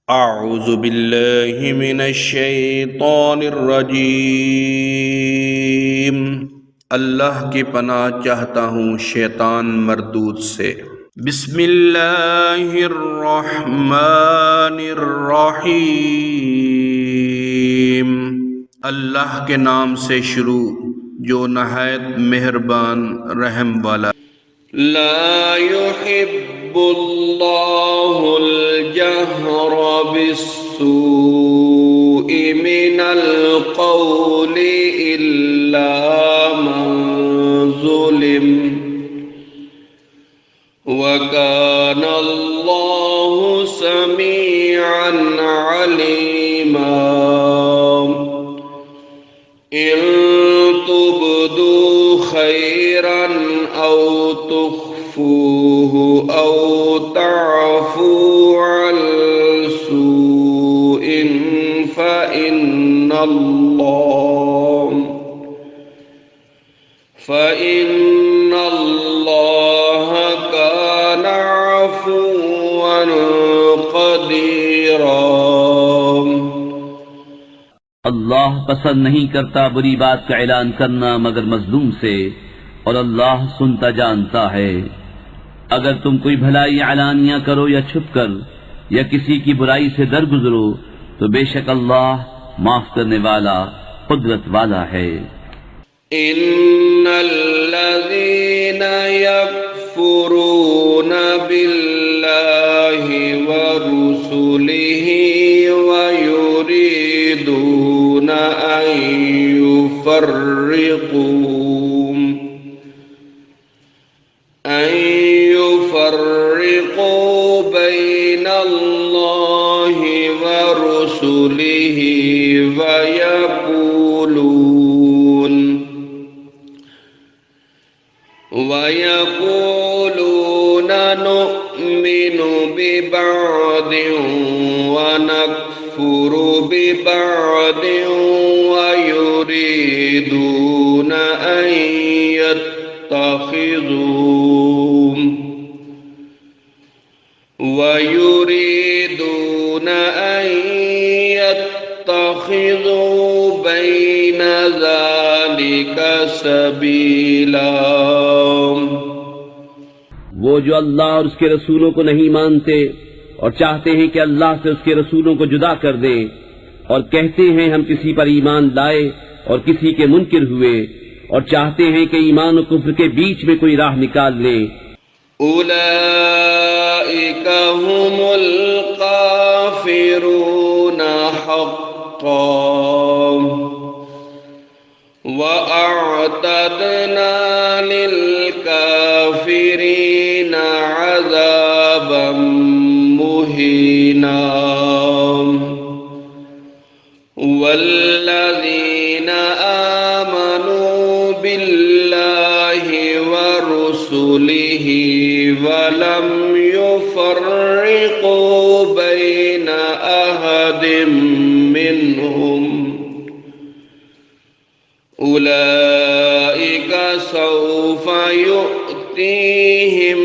अऊज़ु बिल्लाहि मिनश्शैतानिर्रजीम। अल्लाह की पनाह चाहता हूँ शैतान मरदूद से। बिस्मिल्लाहिर्रहमानिर्रहीम। अल्लाह के नाम से शुरू जो नहायत मेहरबान रहम वाला। ला युहिब्बुल्लाहुल जहर बिस्सूइ मिनल क़ौलि इल्ला मन ज़ुलिम व कानल्लाहु समीअन अलीमा। इन तुब्दू खैरन औ तुख्फूहु औ तअफू अन सूइन फ़इन्नल्लाह कान अफ़ुव्वन क़दीरा। अल्लाह पसंद नहीं करता बुरी बात का ऐलान करना मगर मजलूम से, और अल्लाह सुनता जानता है। अगर तुम कोई भलाई ऐलानियां करो या छुप कर या किसी की बुराई से दरगुजरो तो बेशक अल्लाह माफ करने वाला कुदरत वाला है। इन्नल्लज़ीना यकफुरून बिल्लाहि व रुसुलिहि व युरीदून अन युफ़र्रिक़ू बैनल्लाहि व रुसुलिहि व यक़ूलून नु'मिनु बिबअदिन व नकफ़ुरु बिबअदिन व युरीदून अन यत्तख़िज़ू बैन ज़ालिका सबीला। वो जो अल्लाह और उसके रसूलों को नहीं मानते और चाहते हैं कि अल्लाह से उसके रसूलों को जुदा कर दें, और कहते हैं हम किसी पर ईमान लाए और किसी के मुनकिर हुए, और चाहते हैं कि ईमान और कुफ्र के बीच में कोई राह निकाल लें। उलाइका हुमुल काफिरून हक़्क़न व अअतदना लिल काफिरीन अज़ाबन मुहीना। वल्लज़ीन आमनू बिल्लाहि व रुसुलिहि वलम युफ़र्रिक़ू बैन अहदिम मिनहुम उलाइका सौफ़ युअतीहिम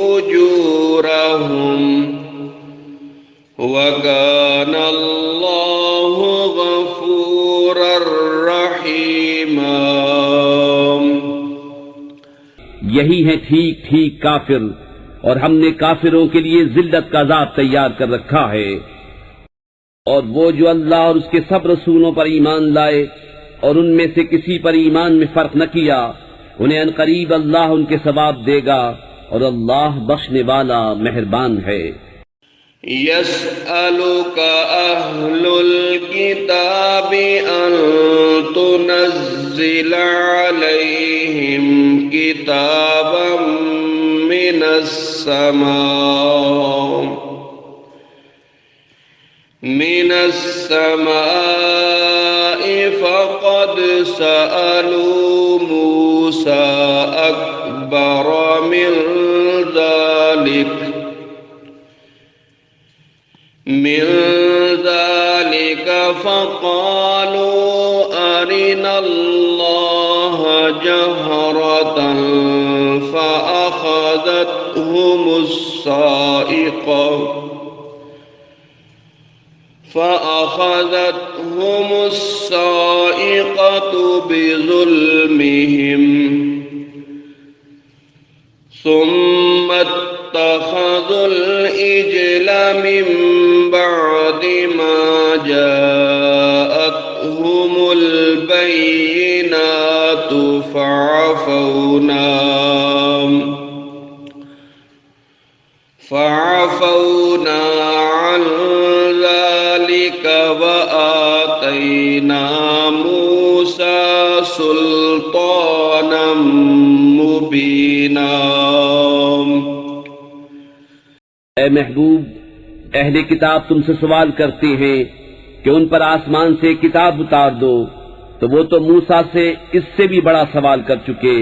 उजूरहुम व कान अल्लाहु गफूरर रहीमा। यही है ठीक ठीक काफिर, और हमने काफिरों के लिए जिल्लत का अज़ाब तैयार कर रखा है। और वो जो अल्लाह और उसके सब रसूलों पर ईमान लाए और उनमें से किसी पर ईमान में फर्क न किया, उन्हें अनकरीब अल्लाह उनके सवाब देगा, और अल्लाह बख्शने वाला मेहरबान है। यसअलुका अहलुल किताबि अन तुनज़्ज़िल अलैहिम किताबम मिनस समाइ फ़क़द सअलू मूसा अकबर मिन ज़ालिक फ़क़ालू अरिनल्लाह जहरतन फ़अख़ज़तहुमुस्साइक़ा فأخذتهم الصاعقة بظلمهم ثم اتخذوا العجل من بعد ما جاءتهم البينات فعفونا عن ذلك وآتينا موسى سلطانا مبينا। ए महबूब, अहले किताब तुमसे सवाल करते हैं कि उन पर आसमान से किताब उतार दो, तो वो तो मूसा से इससे भी बड़ा सवाल कर चुके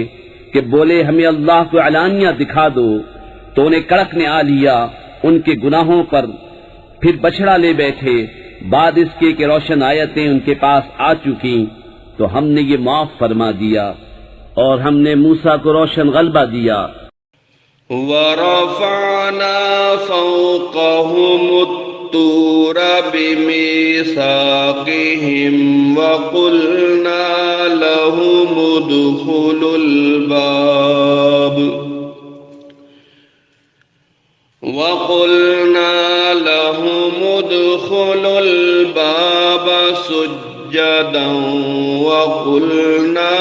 कि बोले हमें अल्लाह को अलानिया दिखा दो, तो उन्हें कड़क ने आ लिया उनके गुनाहों पर, फिर बछड़ा ले बैठे बाद इसके कि रोशन आयतें उनके पास आ चुकी, तो हमने ये माफ फरमा दिया और हमने मूसा को रोशन गलबा दिया। वरफ़अना फ़ौक़हुम الطور بميثاقهم وقلنا لهم ادخلوا الباب سجدا وقلنا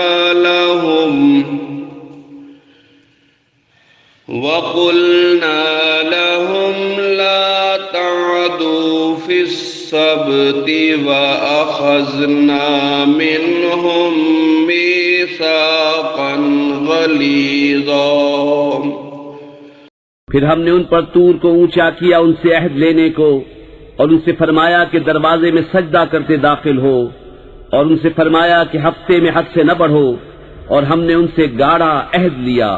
لهم لا تعدوا في السبت وأخذنا منهم ميثاقا غليظا। फिर हमने उन पर तूर को ऊंचा किया उनसे अहद लेने को, और उनसे फरमाया कि दरवाजे में सजदा करते दाखिल हो, और उनसे फरमाया कि हफ्ते में हद से न बढ़ो, और हमने उनसे गाढ़ा अहद लिया।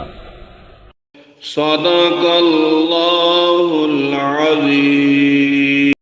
सदक़ल्लाहुल अज़ीम।